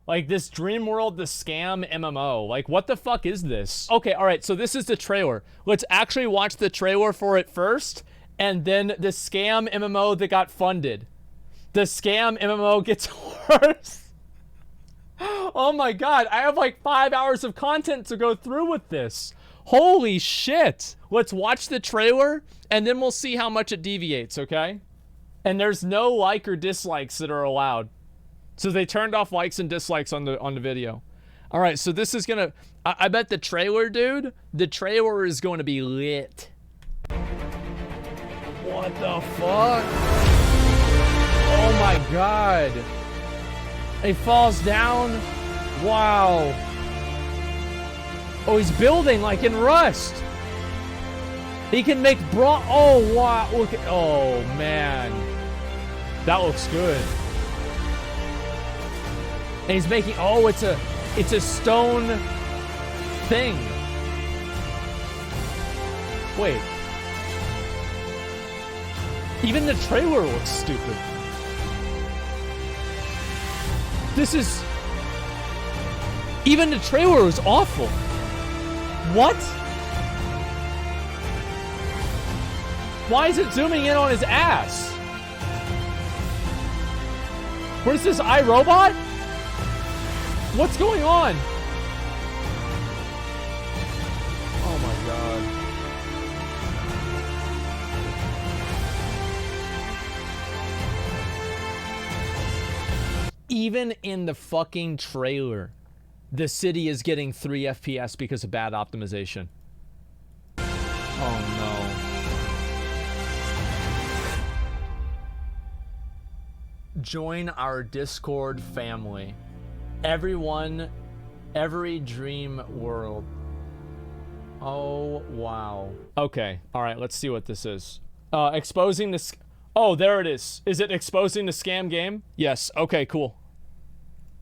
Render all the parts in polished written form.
Like this Dreamworld, the scam MMO. Like what the fuck is this? Okay, all right, so this is the trailer. Let's actually watch the trailer for it first, and then the scam MMO that got funded. The scam MMO gets worse. Oh my god, I have like 5 hours of content to go through with this. Holy shit. Let's watch the trailer, and then we'll see how much it deviates, okay? And there's no like or dislikes that are allowed. So they turned off likes and dislikes on the video. All right, so this is gonna, I bet the trailer, dude, the trailer is going to be lit. What the fuck? Oh my god. He falls down. Wow. Oh, he's building like in Rust. He can make oh wow. Look at, oh man. That looks good. And he's making, oh, it's a stone thing. Wait. Even the trailer looks stupid. This is... Even the trailer is awful. What? Why is it zooming in on his ass? What is this, iRobot? What's going on? Oh my god. Even in the fucking trailer, the city is getting 3 FPS because of bad optimization. Oh no. Join our Discord family. Everyone, every dream world. Oh, wow. Okay, all right, let's see what this is. Exposing this. Oh, there it is. Is it exposing the scam game? Yes, okay, cool.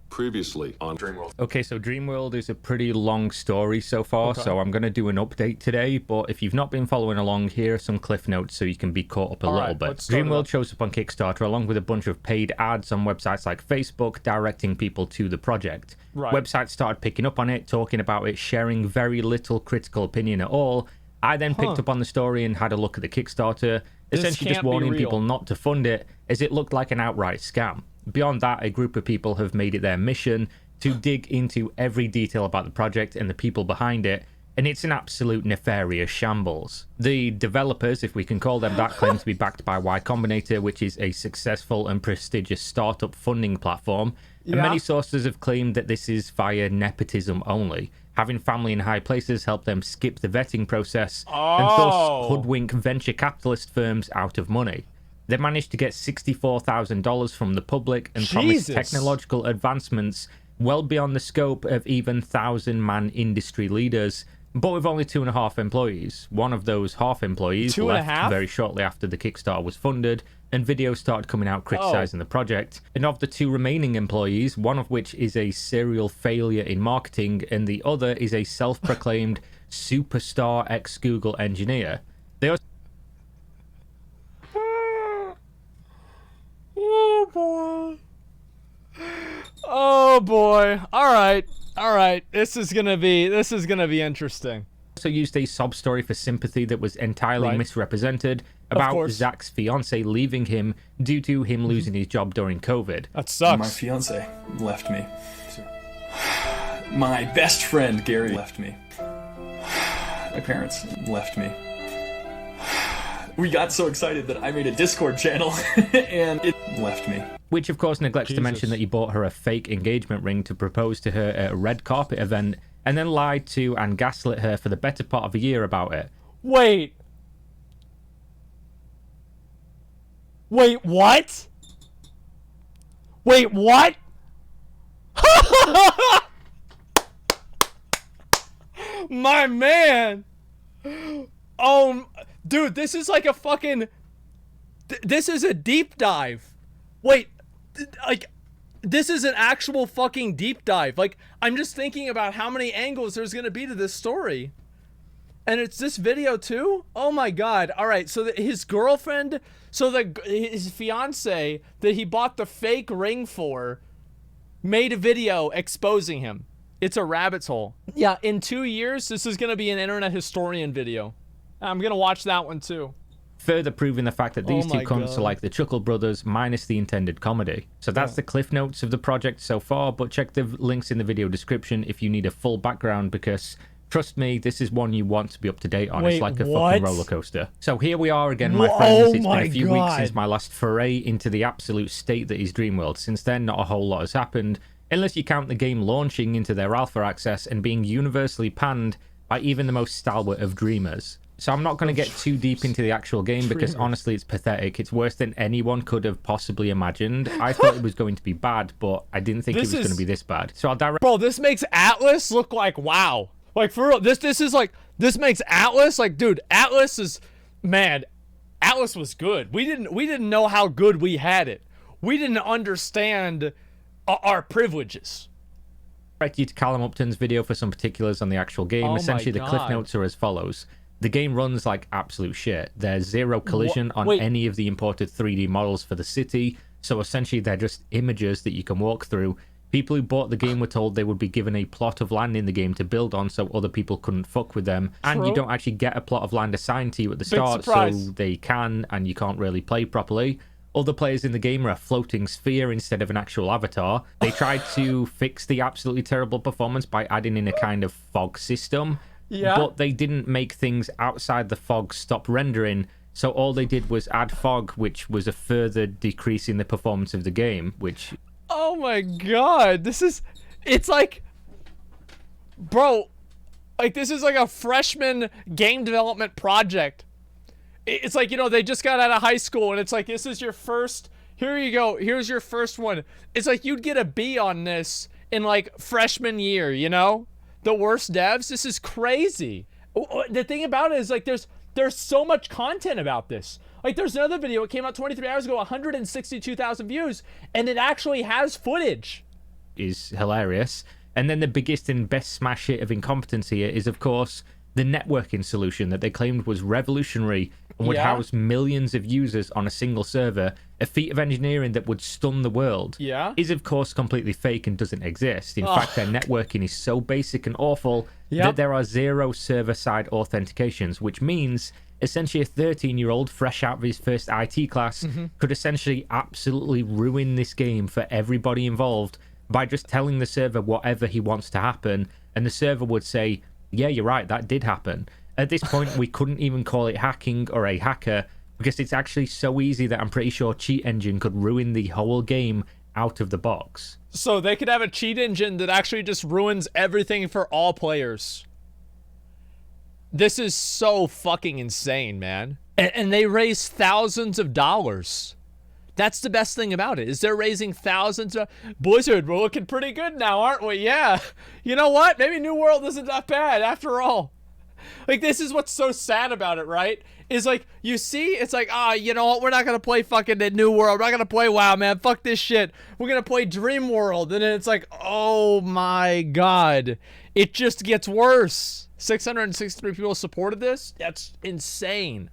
Previously on Dreamworld. Okay, so Dreamworld is a pretty long story so far, so I'm going to do an update today, but if you've not been following along, here are some cliff notes so you can be caught up a little bit. Dreamworld shows up on Kickstarter along with a bunch of paid ads on websites like Facebook, directing people to the project. Websites started picking up on it, talking about it, sharing very little critical opinion at all. I then picked up on the story and had a look at the Kickstarter, essentially just warning people not to fund it, as it looked like an outright scam. Beyond that, a group of people have made it their mission to dig into every detail about the project and the people behind it, and it's an absolute nefarious shambles. The developers, if we can call them that, claim to be backed by Y Combinator, which is a successful and prestigious startup funding platform, and many sources have claimed that this is via nepotism only, having family in high places help them skip the vetting process and thus hoodwink venture capitalist firms out of money. They managed to get $64,000 from the public and promised technological advancements well beyond the scope of even 1,000-man industry leaders, but with only 2.5 employees. One of those half employees left very shortly after the Kickstarter was funded, and videos started coming out criticizing the project. And of the 2 remaining employees, one of which is a serial failure in marketing, and the other is a self-proclaimed superstar ex-Google engineer. They also... Oh boy. Oh boy. All right. This is gonna be interesting. Also used a sob story for sympathy that was entirely misrepresented about Zach's fiance leaving him due to him losing his job during COVID. That sucks. My fiance left me. My best friend Gary left me. My parents left me. We got so excited that I made a Discord channel and it left me. Which of course neglects to mention that he bought her a fake engagement ring to propose to her at a red carpet event and then lied to and gaslit her for the better part of a year about it. Wait, what? Wait, what? My man. Oh, dude, this is like a fucking... This is a deep dive. Wait, like, this is an actual fucking deep dive. Like, I'm just thinking about how many angles there's gonna be to this story. And it's this video too? Oh my god. All right, so his girlfriend, his fiance that he bought the fake ring for made a video exposing him. It's a rabbit's hole. Yeah, in 2 years, this is going to be an internet historian video. I'm going to watch that one too. Further proving the fact that these two cunts are like the Chuckle Brothers minus the intended comedy. So that's the cliff notes of the project so far, but check the links in the video description if you need a full background, because trust me, this is one you want to be up to date on. It's like a fucking roller coaster. So here we are again, my friends. It's been a few weeks since my last foray into the absolute state that is Dreamworld. Since then, not a whole lot has happened, unless you count the game launching into their alpha access and being universally panned by even the most stalwart of dreamers. So I'm not going to get too deep into the actual game because honestly it's pathetic. It's worse than anyone could have possibly imagined. I thought it was going to be bad, but I didn't think it was going to be this bad. So I'll direct... Bro, this makes Atlas look like wow. Like for real, this is like, this makes Atlas like, dude, Atlas is, man, Atlas was good. We didn't know how good we had it. We didn't understand our privileges. Direct you to Callum Upton's video for some particulars on the actual game. Essentially the cliff notes are as follows. The game runs like absolute shit. There's zero collision on any of the imported 3D models for the city, so essentially they're just images that you can walk through. People who bought the game were told they would be given a plot of land in the game to build on so other people couldn't fuck with them. And you don't actually get a plot of land assigned to you at the start, so they can, and you can't really play properly. Other players in the game are a floating sphere instead of an actual avatar. They tried to fix the absolutely terrible performance by adding in a kind of fog system. Yeah. But they didn't make things outside the fog stop rendering, so all they did was add fog, which was a further decrease in the performance of the game, which... Oh my god, it's like... Bro, like this is like a freshman game development project. It's like, you know, they just got out of high school and it's like, this is your first... Here you go, here's your first one. It's like you'd get a B on this in like freshman year, you know? The worst devs. This is crazy. The thing about it is like there's so much content about this. Like there's another video, it came out 23 hours ago, 162,000 views, and it actually has footage. Is hilarious. And then the biggest and best smash hit of incompetence here is of course the networking solution that they claimed was revolutionary and would house millions of users on a single server, a feat of engineering that would stun the world, is of course completely fake and doesn't exist. In fact, their networking is so basic and awful that there are 0 server-side authentications, which means essentially a 13-year-old fresh out of his first IT class could essentially absolutely ruin this game for everybody involved by just telling the server whatever he wants to happen, and the server would say, yeah, you're right, that did happen. At this point, we couldn't even call it hacking or a hacker because it's actually so easy that I'm pretty sure Cheat Engine could ruin the whole game out of the box. So they could have a cheat engine that actually just ruins everything for all players. This is so fucking insane, man. And they raise thousands of dollars. That's the best thing about it, is they're raising thousands of... Blizzard, we're looking pretty good now, aren't we? Yeah. You know what? Maybe New World isn't that bad after all. Like, this is what's so sad about it, right? Is like, you see, it's like, you know what? We're not going to play fucking the New World. We're not going to play WoW, man. Fuck this shit. We're going to play Dreamworld. And then it's like, oh my God. It just gets worse. 663 people supported this? That's insane.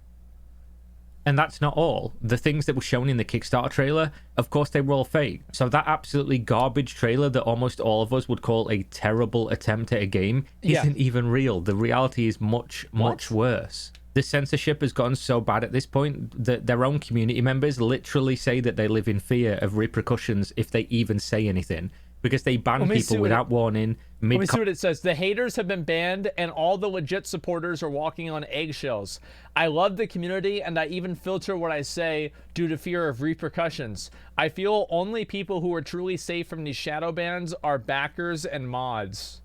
And that's not all. The things that were shown in the Kickstarter trailer, of course, they were all fake. So that absolutely garbage trailer that almost all of us would call a terrible attempt at a game isn't even real. The reality is much, much worse. The censorship has gotten so bad at this point that their own community members literally say that they live in fear of repercussions if they even say anything, because they ban people without warning. Let me see what it says. The haters have been banned and all the legit supporters are walking on eggshells. I love the community and I even filter what I say due to fear of repercussions. I feel only people who are truly safe from these shadow bans are backers and mods.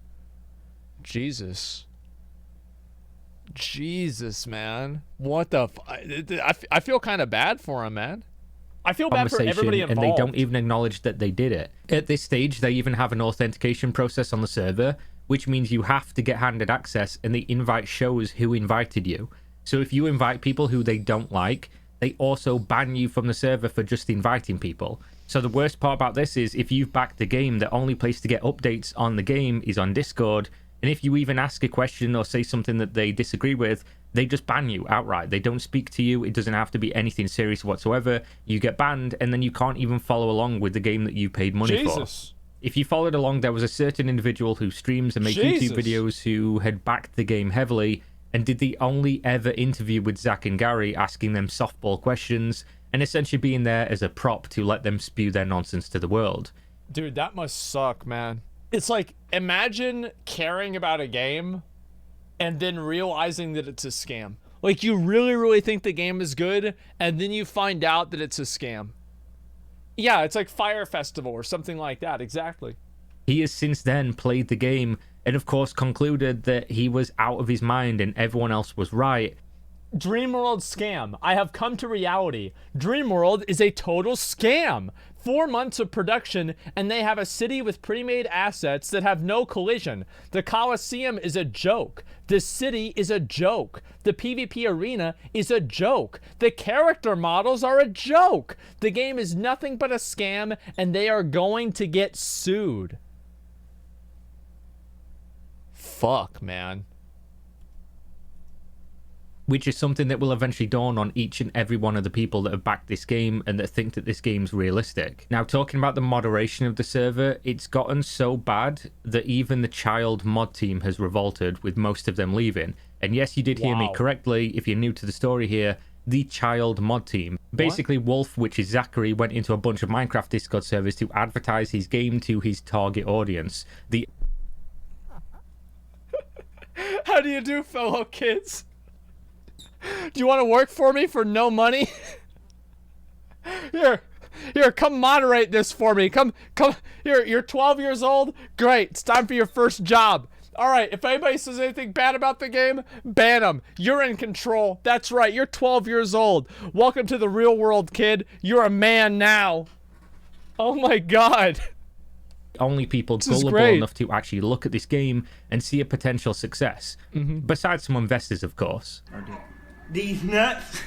Jesus. Jesus, man. What the I feel kind of bad for him, man. I feel bad for everybody involved. And they don't even acknowledge that they did it. At this stage, they even have an authentication process on the server, which means you have to get handed access, and the invite shows who invited you. So if you invite people who they don't like, they also ban you from the server for just inviting people. So the worst part about this is if you've backed the game, the only place to get updates on the game is on Discord. And if you even ask a question or say something that they disagree with, they just ban you outright. They don't speak to you. It doesn't have to be anything serious whatsoever. You get banned, and then you can't even follow along with the game that you paid money for. If you followed along, there was a certain individual who streams and makes YouTube videos who had backed the game heavily and did the only ever interview with Zach and Gary, asking them softball questions and essentially being there as a prop to let them spew their nonsense to the world. Dude, that must suck, man. It's like, imagine caring about a game and then realizing that it's a scam. Like, you really, really think the game is good, and then you find out that it's a scam. Yeah, it's like Fire Festival or something like that, exactly. He has since then played the game and, of course, concluded that he was out of his mind and everyone else was right. Dreamworld scam. I have come to reality. Dreamworld is a total scam. 4 months of production, and they have a city with pre-made assets that have no collision. The Coliseum is a joke. The city is a joke. The PvP arena is a joke. The character models are a joke. The game is nothing but a scam, and they are going to get sued. Fuck, man. Which is something that will eventually dawn on each and every one of the people that have backed this game and that think that this game's realistic. Now, talking about the moderation of the server, it's gotten so bad that even the child mod team has revolted, with most of them leaving. And yes, you did hear me correctly. If you're new to the story here, the child mod team. Basically, Wolf, which is Zachary, went into a bunch of Minecraft Discord servers to advertise his game to his target audience. How do you do, fellow kids? Do you want to work for me for no money? Here, come moderate this for me. Come. Here, you're 12 years old? Great, it's time for your first job. All right, if anybody says anything bad about the game, ban them. You're in control. That's right, you're 12 years old. Welcome to the real world, kid. You're a man now. Oh my God. Only people gullible enough to actually look at this game and see a potential success. Besides some investors, of course. These nuts.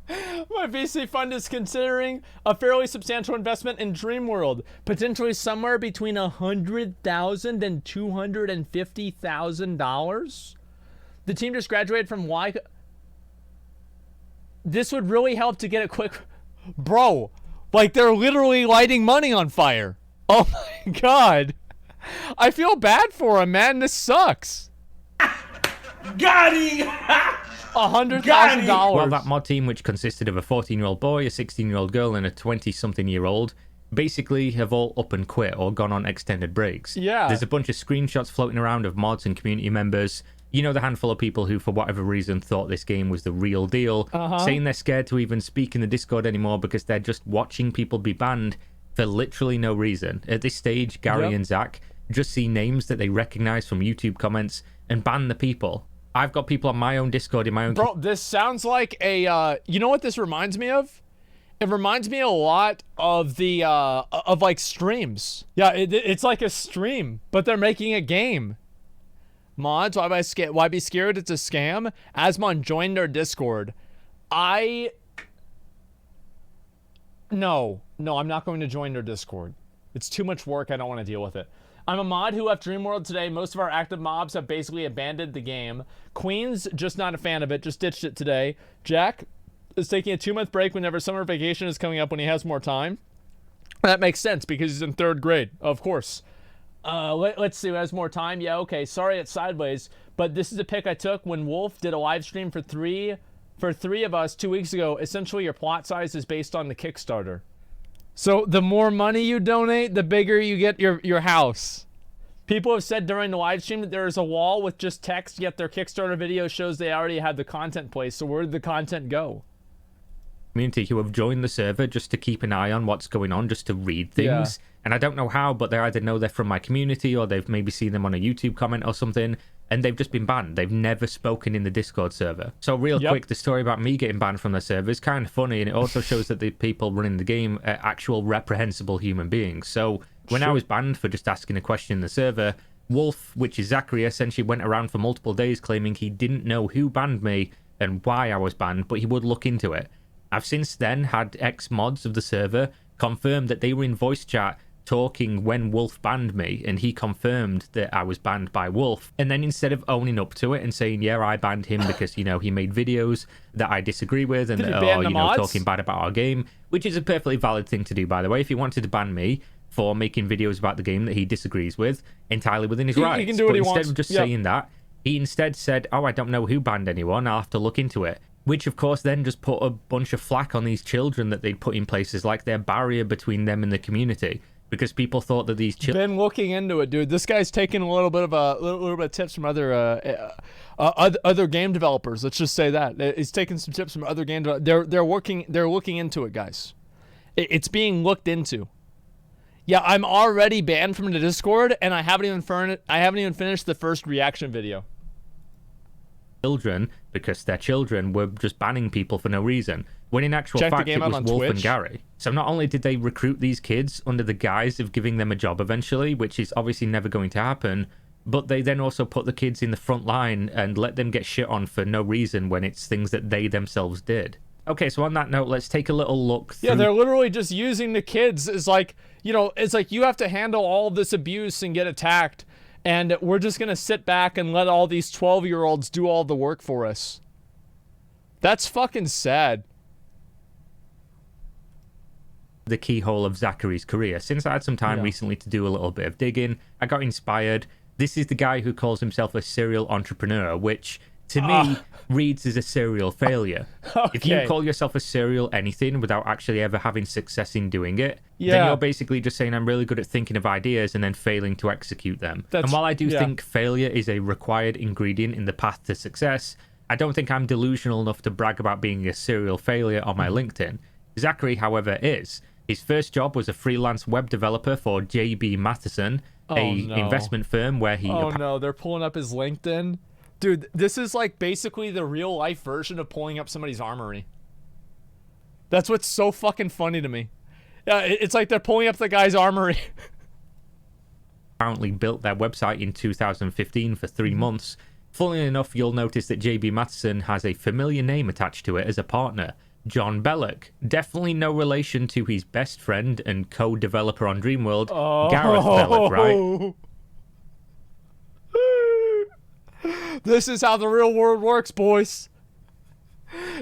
My VC fund is considering a fairly substantial investment in Dreamworld, potentially somewhere between $100,000 and $250,000. The team just graduated from Y. This would really help to get a quick, bro. Like, they're literally lighting money on fire. Oh my God, I feel bad for him, man. This sucks. Got him! $100,000. Well, that mod team, which consisted of a 14-year-old boy, a 16-year-old girl, and a 20-something-year-old, basically have all up and quit or gone on extended breaks. Yeah. There's a bunch of screenshots floating around of mods and community members. You know, the handful of people who, for whatever reason, thought this game was the real deal, saying they're scared to even speak in the Discord anymore because they're just watching people be banned for literally no reason. At this stage, Gary and Zach just see names that they recognize from YouTube comments and ban the people. I've got people on my own Discord in my own... Bro, this sounds like a, you know what this reminds me of? It reminds me a lot of the, of like streams. Yeah, it's like a stream, but they're making a game. Mods, why be scared? It's a scam. Asmon joined our Discord. No, I'm not going to join their Discord. It's too much work. I don't want to deal with it. I'm a mod who left Dreamworld today. Most of our active mobs have basically abandoned the game. Queen's just not a fan of it. Just ditched it today. Jack is taking a 2-month break whenever summer vacation is coming up when he has more time. That makes sense because he's in 3rd grade, of course. Let's see who has more time. Yeah, okay. Sorry it's sideways, but this is a pic I took when Wolf did a live stream for three of us 2 weeks ago. Essentially, your plot size is based on the Kickstarter. So the more money you donate, the bigger you get your house. People have said during the live stream that there is a wall with just text, yet their Kickstarter video shows they already had the content placed. So where did the content go? Community who have joined the server just to keep an eye on what's going on, just to read things. And I don't know how, but they either know they're from my community or they've maybe seen them on a YouTube comment or something, and they've just been banned. They've never spoken in the Discord server. So real quick, the story about me getting banned from the server is kind of funny, and it also shows that the people running the game are actual reprehensible human beings. So when I was banned for just asking a question in the server, Wolf, which is Zachary, essentially went around for multiple days claiming he didn't know who banned me and why I was banned, but he would look into it. I've since then had ex-mods of the server confirm that they were in voice chat talking when Wolf banned me, and he confirmed that I was banned by Wolf. And then instead of owning up to it and saying, yeah, I banned him because, you know, he made videos that I disagree with and that are, you know, talking bad about our game, which is a perfectly valid thing to do, by the way. If he wanted to ban me for making videos about the game that he disagrees with, entirely within his rights. He can do what he wants. Instead of just saying that, he instead said, oh, I don't know who banned anyone, I'll have to look into it. Which, of course, then just put a bunch of flack on these children that they'd put in places like their barrier between them and the community. Because people thought that these children... Been looking into it, dude. This guy's taking a little bit of tips from other game developers. Let's just say that. He's taking some tips from other game developers. They're looking into it, guys. It's being looked into. Yeah, I'm already banned from the Discord, and I haven't even finished the first reaction video. Children, because their children were just banning people for no reason, when in actual fact it was Wolf and Gary. So not only did they recruit these kids under the guise of giving them a job eventually, which is obviously never going to happen, but they then also put the kids in the front line and let them get shit on for no reason when it's things that they themselves did. Okay, so on that note, let's take a little look through... Yeah, they're literally just using the kids as like, you know, it's like you have to handle all of this abuse and get attacked, and we're just going to sit back and let all these 12-year-olds do all the work for us. That's fucking sad. The keyhole of Zachary's career. Since I had some time recently to do a little bit of digging, I got inspired. This is the guy who calls himself a serial entrepreneur, which to me reads as a serial failure. Okay. If you call yourself a serial anything without actually ever having success in doing it, then you're basically just saying I'm really good at thinking of ideas and then failing to execute them. And while I do think failure is a required ingredient in the path to success, I don't think I'm delusional enough to brag about being a serial failure on my LinkedIn. Zachary, however, is. His first job was a freelance web developer for JB Matheson, investment firm where he... Oh no, they're pulling up his LinkedIn. Dude, this is like basically the real life version of pulling up somebody's armory. That's what's so fucking funny to me. Yeah, it's like they're pulling up the guy's armory. Apparently built their website in 2015 for 3 months. Funnily enough, you'll notice that JB Matheson has a familiar name attached to it as a partner. John Belloc. Definitely no relation to his best friend and co-developer on Dreamworld, Gareth Belloc, right? This is how the real world works, boys.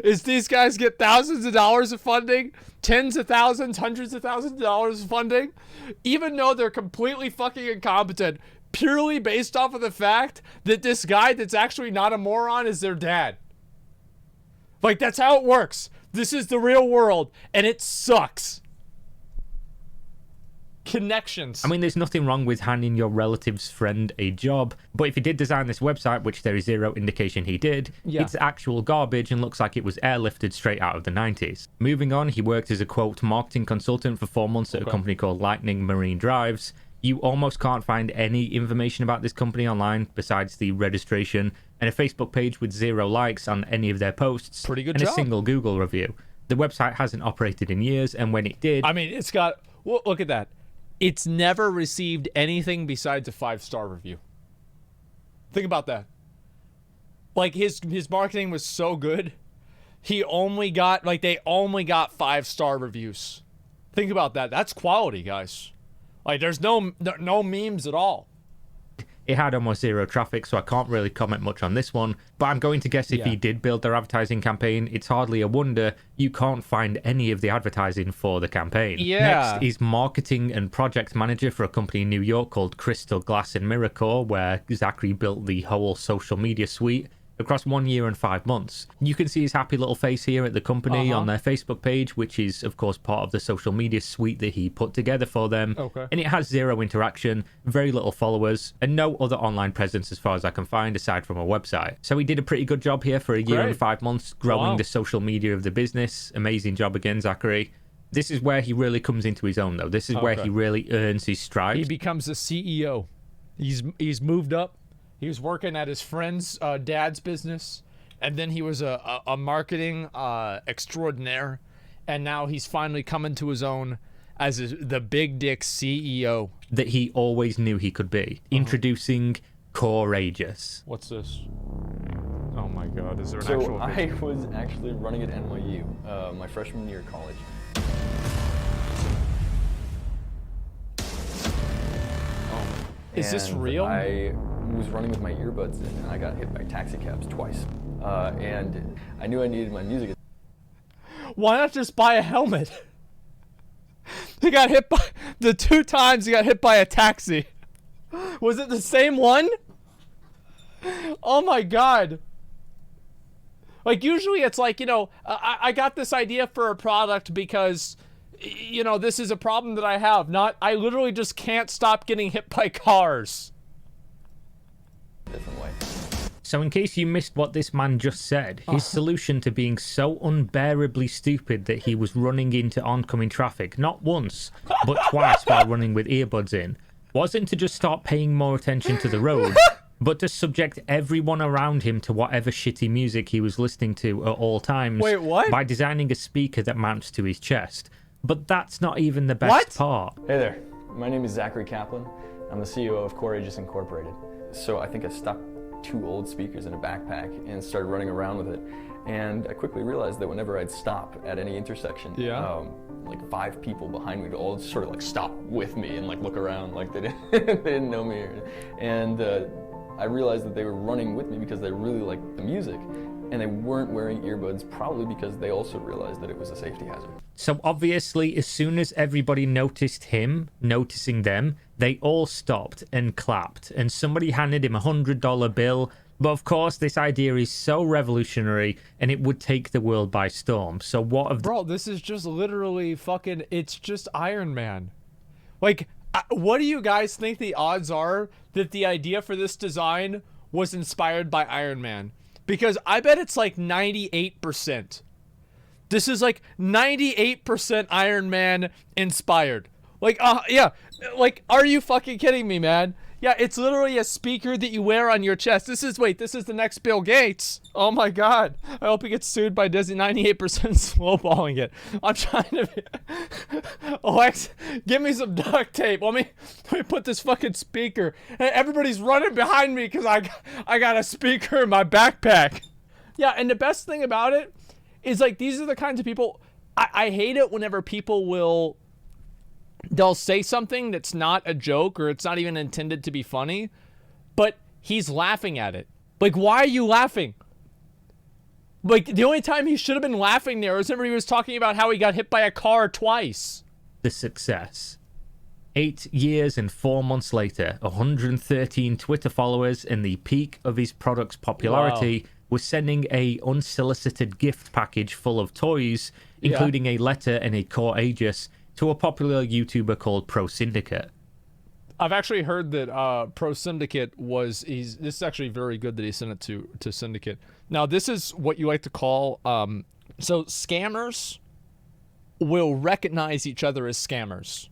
Is these guys get thousands of dollars of funding, tens of thousands, hundreds of thousands of dollars of funding, even though they're completely fucking incompetent, purely based off of the fact that this guy that's actually not a moron is their dad. Like, that's how it works. This is the real world, and it sucks. Connections. I mean, there's nothing wrong with handing your relative's friend a job, but if he did design this website, which there is zero indication he did, it's actual garbage and looks like it was airlifted straight out of the 90s. Moving on, he worked as a, quote, marketing consultant for 4 months at a company called Lightning Marine Drives. You almost can't find any information about this company online besides the registration and a Facebook page with 0 likes on any of their posts. Pretty good and job. A single Google review. The website hasn't operated in years, and when it did... I mean, it's got... Well, look at that. It's never received anything besides a 5-star review. Think about that. Like, his marketing was so good, he only got... Like, they only got 5-star reviews. Think about that. That's quality, guys. Like, there's no memes at all. It had almost 0 traffic, so I can't really comment much on this one. But I'm going to guess if he did build their advertising campaign, it's hardly a wonder you can't find any of the advertising for the campaign. Next is marketing and project manager for a company in New York called Crystal Glass and Mirrorcore, where Zachary built the whole social media suite across 1 year and 5 months. You can see his happy little face here at the company on their Facebook page, which is, of course, part of the social media suite that he put together for them. And it has 0 interaction, very little followers, and no other online presence as far as I can find, aside from a website. So he did a pretty good job here for a year and 5 months, growing the social media of the business. Amazing job again, Zachary. This is where he really comes into his own, though. This is where he really earns his stripes. He becomes a CEO. He's moved up. He was working at his friend's dad's business, and then he was a marketing extraordinaire, and now he's finally coming to his own as the big dick CEO. That he always knew he could be. Introducing Courageous. What's this? Oh my god, is there an actual video? I was actually running at NYU, my freshman year of college. Is this real? I was running with my earbuds in, and I got hit by taxi cabs twice. And I knew I needed my music. Why not just buy a helmet? He got hit by the 2 times he got hit by a taxi. Was it the same one? Oh my god. Like, usually it's like, you know, I got this idea for a product because, you know, this is a problem that I have. I literally just can't stop getting hit by cars. Different way. So in case you missed what this man just said, his solution to being so unbearably stupid that he was running into oncoming traffic, not once, but twice while running with earbuds in, wasn't to just start paying more attention to the road, but to subject everyone around him to whatever shitty music he was listening to at all times. Wait, what? By designing a speaker that mounts to his chest. But that's not even the best part. Hey there, my name is Zachary Kaplan. I'm the CEO of Courageous Incorporated. So I think I stuck 2 old speakers in a backpack and started running around with it. And I quickly realized that whenever I'd stop at any intersection, like 5 people behind me would all sort of like stop with me and like look around like they didn't know me. And I realized that they were running with me because they really liked the music. And they weren't wearing earbuds, probably because they also realized that it was a safety hazard. So obviously, as soon as everybody noticed him noticing them, they all stopped and clapped, and somebody handed him $100 bill. But of course, this idea is so revolutionary, and it would take the world by storm. So what of... Bro, this is just literally fucking... It's just Iron Man. Like, what do you guys think the odds are that the idea for this design was inspired by Iron Man? Because I bet it's like 98%. This is like 98% Iron Man inspired. Like, yeah. Like, are you fucking kidding me, man? Yeah, it's literally a speaker that you wear on your chest. This is the next Bill Gates. Oh my god. I hope he gets sued by Disney. 98% slowballing it. I'm trying to be... Alexa, give me some duct tape. Let me put this fucking speaker. Hey, everybody's running behind me because I got a speaker in my backpack. Yeah, and the best thing about it is, like, these are the kinds of people... I hate it whenever people they'll say something that's not a joke or it's not even intended to be funny, but he's laughing at it. Like, why are you laughing? Like, the only time he should have been laughing there was whenever he was talking about how he got hit by a car twice. The success. 8 years and 4 months later, 113 Twitter followers and the peak of his product's popularity was sending a unsolicited gift package full of toys, including a letter and a Core Aegis, to a popular YouTuber called Pro Syndicate. I've actually heard that Pro Syndicate this is actually very good that he sent it to Syndicate. Now, this is what you like to call, so scammers will recognize each other as scammers.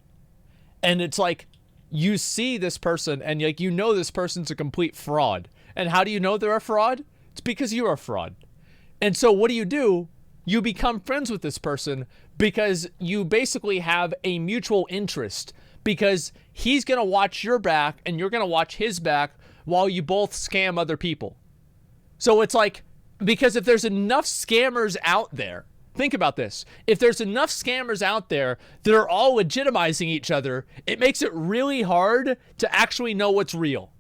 And it's like, you see this person and like, you know this person's a complete fraud. And how do you know they're a fraud? It's because you're a fraud. And so what do? You become friends with this person because you basically have a mutual interest, because he's going to watch your back and you're going to watch his back while you both scam other people. So it's like, because if there's enough scammers out there, think about this. If there's enough scammers out there that are all legitimizing each other, it makes it really hard to actually know what's real.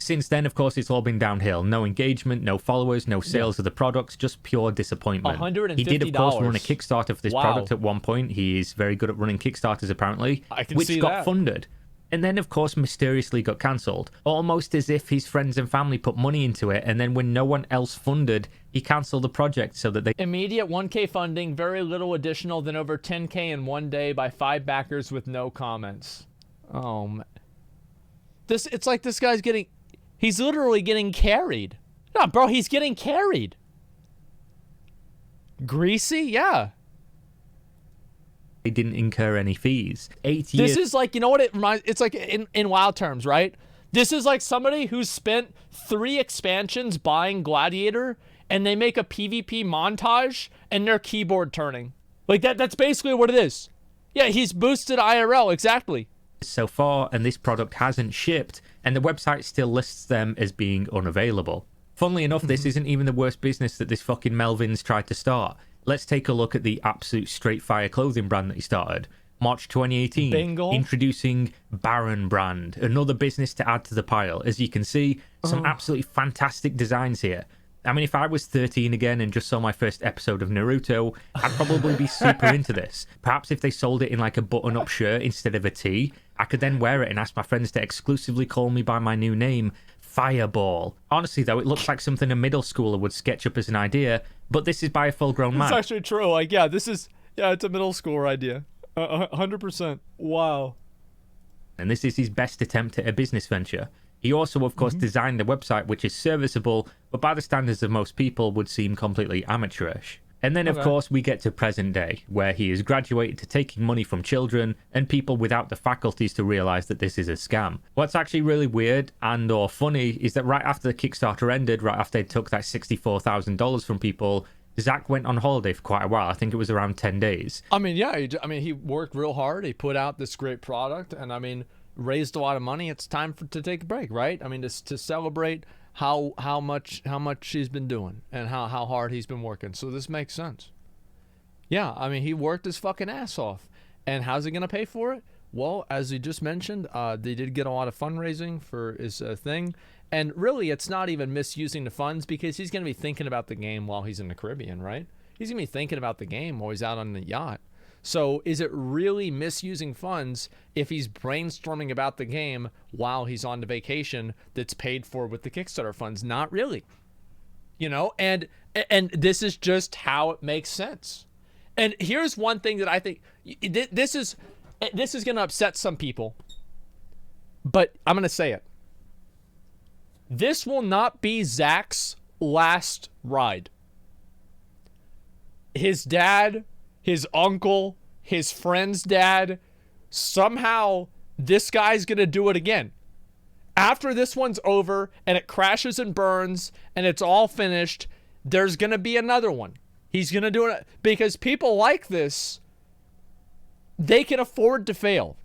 Since then, of course, it's all been downhill. No engagement, no followers, no sales of the products, just pure disappointment. $150. He did, of course, run a Kickstarter for this product at one point. He is very good at running Kickstarters, apparently, which got funded. And then, of course, mysteriously got cancelled. Almost as if his friends and family put money into it, and then when no one else funded, he cancelled the project so that they... Immediate 1K funding, very little additional than over 10K in one day by 5 backers with no comments. Oh, man. It's like this guy's getting... He's literally getting carried. No, bro, he's getting carried. Greasy? Yeah. They didn't incur any fees. 8 years... This is like, you know what it reminds... It's like in WoW terms, right? This is like somebody who spent 3 expansions buying Gladiator, and they make a PvP montage, and they're keyboard turning. Like, that's basically what it is. Yeah, he's boosted IRL, exactly. So far, and this product hasn't shipped, and the website still lists them as being unavailable. Funnily enough, this isn't even the worst business that this fucking Melvin's tried to start. Let's take a look at the absolute straight fire clothing brand that he started. March 2018, Bingle. introducing Baron Brand, another business to add to the pile. As you can see, some absolutely fantastic designs here. I mean, if I was 13 again and just saw my first episode of Naruto, I'd probably be super into this. Perhaps if they sold it in like a button-up shirt instead of a tee, I could then wear it and ask my friends to exclusively call me by my new name, Fireball. Honestly, though, it looks like something a middle schooler would sketch up as an idea, but this is by a full-grown man. It's actually true. Like, yeah, it's a middle schooler idea. 100%. Wow. And this is his best attempt at a business venture. He also, of course, designed the website, which is serviceable, but by the standards of most people would seem completely amateurish. And then, of course, we get to present day, where he is graduated to taking money from children and people without the faculties to realize that this is a scam. What's actually really weird and or funny is that right after the Kickstarter ended, right after they took that $64,000 from people, Zach went on holiday for quite a while. I think it was around 10 days. I mean, yeah, he worked real hard. He put out this great product, and I mean, raised a lot of money. It's time to take a break, right? I mean, to celebrate how much he's been doing and how hard he's been working. So this makes sense. Yeah, I mean, he worked his fucking ass off. And how's he gonna pay for it? Well, as he just mentioned, they did get a lot of fundraising for his thing. And really, it's not even misusing the funds because he's gonna be thinking about the game while he's in the Caribbean, right? He's gonna be thinking about the game while he's out on the yacht. So is it really misusing funds if he's brainstorming about the game while he's on the vacation that's paid for with the Kickstarter funds? Not really. You know, and this is just how it makes sense. And here's one thing that I think this is going to upset some people, but I'm going to say it. This will not be Zach's last ride. His dad, his uncle, his friend's dad, somehow this guy's gonna do it again. After this one's over and it crashes and burns and it's all finished, there's gonna be another one. He's gonna do it because people like this, they can afford to fail.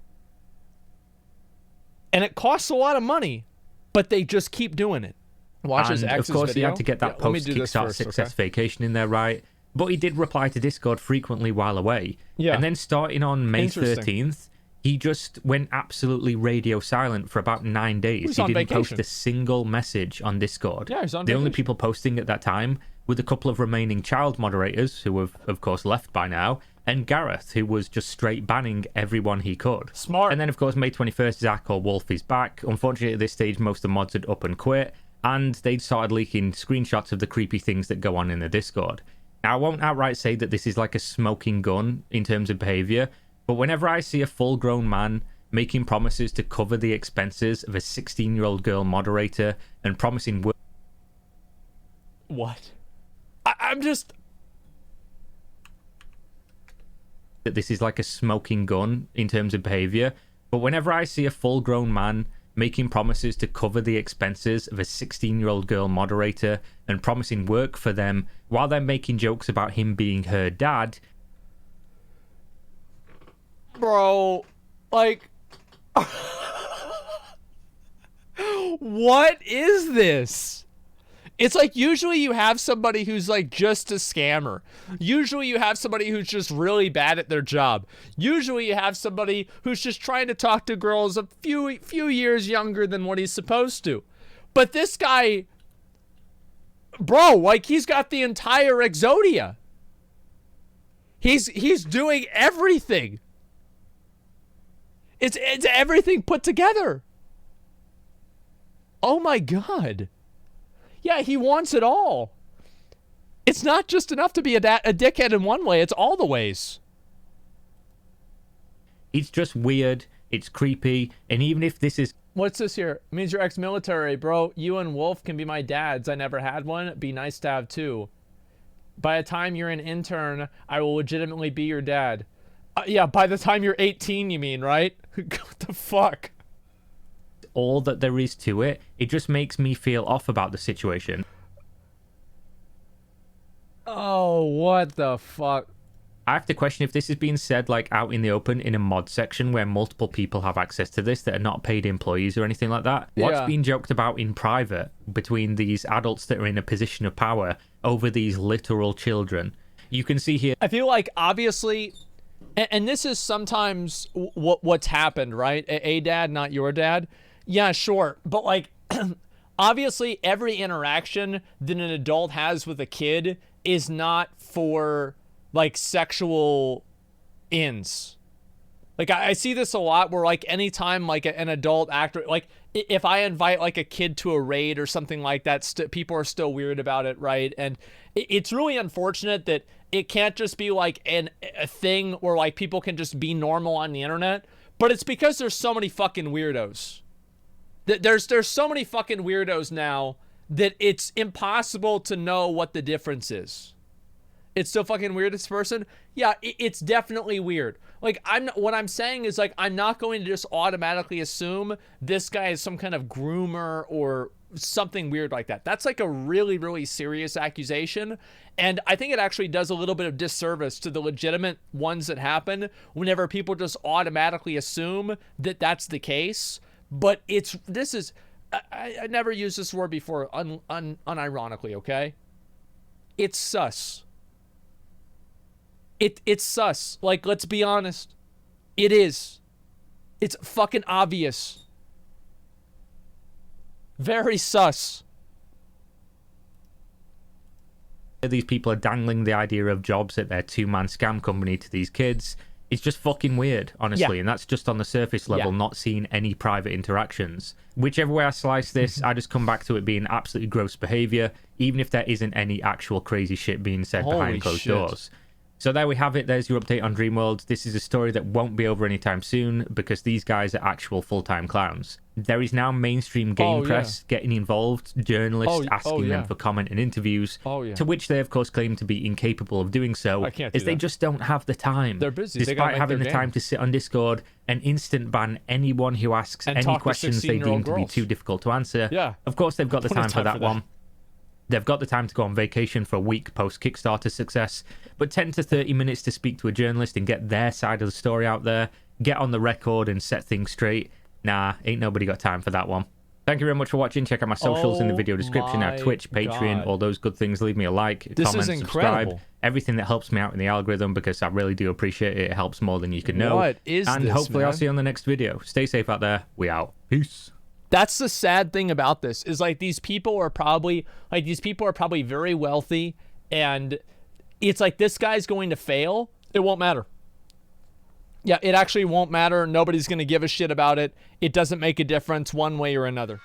And it costs a lot of money, but they just keep doing it. Watch his ex's of course, video. he had to get that post-Kickstarter success vacation in there, right? But he did reply to Discord frequently while away. Yeah. And then starting on May 13th, he just went absolutely radio silent for about 9 days. He didn't post a single message on Discord. Yeah, he's on The vacation. only people posting at that time were the couple of remaining child moderators, who have, of course, left by now, and Gareth, who was just straight banning everyone he could. Smart. And then, of course, May 21st, Zach or Wolf is back. Unfortunately, at this stage, most of the mods had up and quit, and they'd started leaking screenshots of the creepy things that go on in the Discord. Now, I won't outright say that this is like a smoking gun in terms of behavior, but whenever I see a full-grown man making promises to cover the expenses of a 16-year-old girl moderator and promising work... What? I'm just... that this is like a smoking gun in terms of behavior, but whenever I see a full-grown man making promises to cover the expenses of a 16-year-old girl moderator and promising work for them while they're making jokes about him being her dad. Bro, like... What is this? It's like usually you have somebody who's like just a scammer. Usually you have somebody who's just really bad at their job. Usually you have somebody who's just trying to talk to girls a few years younger than what he's supposed to. But this guy, bro, like he's got the entire Exodia. He's doing everything. It's everything put together. Oh my God. Yeah, he wants it all. It's not just enough to be a dickhead in one way. It's all the ways. It's just weird. It's creepy. And even if this is... What's this here? It means you're ex-military. Bro, you and Wolf can be my dads. I never had one. Be nice to have two. By the time you're an intern, I will legitimately be your dad. Yeah, by the time you're 18, you mean, right? What the fuck? All that there is to it, it just makes me feel off about the situation. Oh, what the fuck? I have to question if this is being said like out in the open in a mod section where multiple people have access to this that are not paid employees or anything like that. What's being joked about in private between these adults that are in a position of power over these literal children? You can see here... I feel like obviously And this is sometimes what's happened, right? A dad, not your dad. Yeah, sure. But like, obviously every interaction that an adult has with a kid is not for like sexual ends. Like I see this a lot where like anytime like an adult actor, like if I invite like a kid to a raid or something like that, people are still weird about it, right? And it's really unfortunate that it can't just be like a thing where like people can just be normal on the internet, but it's because there's so many fucking weirdos. There's so many fucking weirdos now that it's impossible to know what the difference is. It's so fucking weird, this person. Yeah, it's definitely weird. Like, what I'm saying is, like, I'm not going to just automatically assume this guy is some kind of groomer or something weird like that. That's like a really, really serious accusation. And I think it actually does a little bit of disservice to the legitimate ones that happen whenever people just automatically assume that that's the case. But I never used this word before unironically, okay? It's sus. It's sus. Like, let's be honest. It is. It's fucking obvious. Very sus. These people are dangling the idea of jobs at their two-man scam company to these kids. It's just fucking weird, honestly, and that's just on the surface level, not seeing any private interactions. Whichever way I slice this, I just come back to it being absolutely gross behavior, even if there isn't any actual crazy shit being said behind closed doors. So there we have it. There's your update on Dreamworld. This is a story that won't be over anytime soon because these guys are actual full-time clowns. There is now mainstream game press getting involved, journalists asking them for comment and interviews, to which they, of course, claim to be incapable of doing so, as they just don't have the time. They're busy. Despite having the time to sit on Discord and instant ban anyone who asks any questions they deem to be too difficult to answer. Yeah. Of course, they've got the time for that one. They've got the time to go on vacation for a week post-Kickstarter success, but 10 to 30 minutes to speak to a journalist and get their side of the story out there, get on the record and set things straight. Nah, ain't nobody got time for that one. Thank you very much for watching. Check out my socials in the video description. Now, Twitch, Patreon, all those good things. Leave me a like, comment, subscribe. Everything that helps me out in the algorithm, because I really do appreciate it. It helps more than you can know. What is and this, hopefully man? I'll see you on the next video. Stay safe out there. We out. Peace. That's the sad thing about this, is like these people are probably very wealthy, and it's like this guy's going to fail. It won't matter. Yeah, it actually won't matter. Nobody's going to give a shit about it. It doesn't make a difference one way or another.